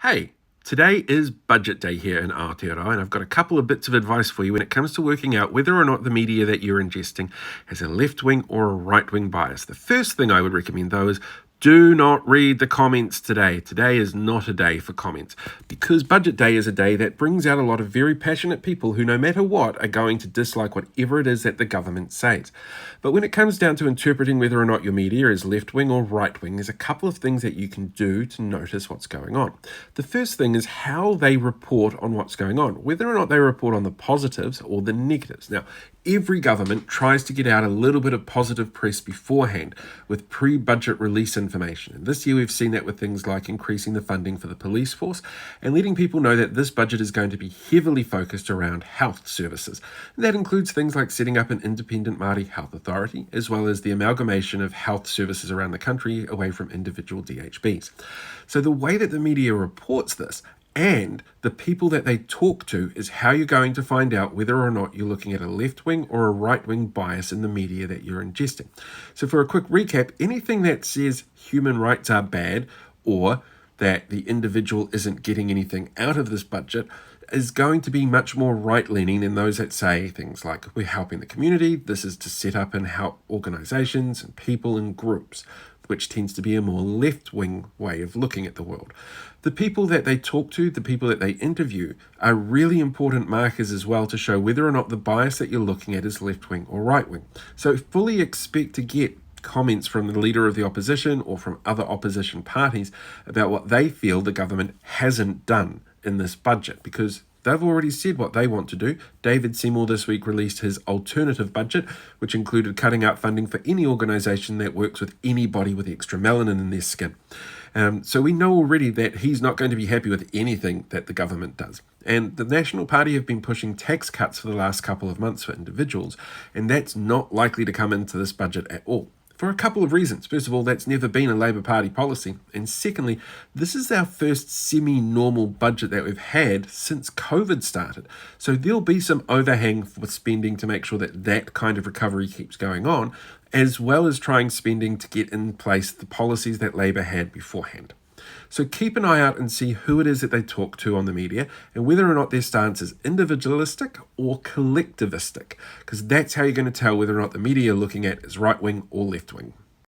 Hey, today is budget day here in Aotearoa, and I've got a couple of bits of advice for you when it comes to working out whether or not the media that you're ingesting has a left-wing or a right-wing bias. The first thing I would recommend, though, is do not read the comments today. Today is not a day for comments, because budget day is a day that brings out a lot of very passionate people who, no matter what, are going to dislike whatever it is that the government says. But when it comes down to interpreting whether or not your media is left-wing or right-wing, there's a couple of things that you can do to notice what's going on. The first thing is how they report on what's going on, whether or not they report on the positives or the negatives. Now, every government tries to get out a little bit of positive press beforehand with pre-budget release information. And this year we've seen that with things like increasing the funding for the police force and letting people know that this budget is going to be heavily focused around health services. And that includes things like setting up an independent Māori health authority, as well as the amalgamation of health services around the country away from individual DHBs. So the way that the media reports this and the people that they talk to is how you're going to find out whether or not you're looking at a left-wing or a right-wing bias in the media that you're ingesting. So for a quick recap, anything that says human rights are bad or that the individual isn't getting anything out of this budget is going to be much more right-leaning than those that say things like, we're helping the community, this is to set up and help organisations and people and groups, which tends to be a more left-wing way of looking at the world. The people that they talk to, the people that they interview, are really important markers as well to show whether or not the bias that you're looking at is left-wing or right-wing. So fully expect to get comments from the leader of the opposition or from other opposition parties about what they feel the government hasn't done in this budget, because they've already said what they want to do. David Seymour this week released his alternative budget, which included cutting out funding for any organisation that works with anybody with extra melanin in their skin. So we know already that he's not going to be happy with anything that the government does. And the National Party have been pushing tax cuts for the last couple of months for individuals, and that's not likely to come into this budget at all. For a couple of reasons. First of all, that's never been a Labour Party policy. And secondly, this is our first semi-normal budget that we've had since COVID started. So there'll be some overhang with spending to make sure that that kind of recovery keeps going on, as well as trying spending to get in place the policies that Labour had beforehand. So keep an eye out and see who it is that they talk to on the media and whether or not their stance is individualistic or collectivistic, because that's how you're going to tell whether or not the media you're looking at is right-wing or left-wing.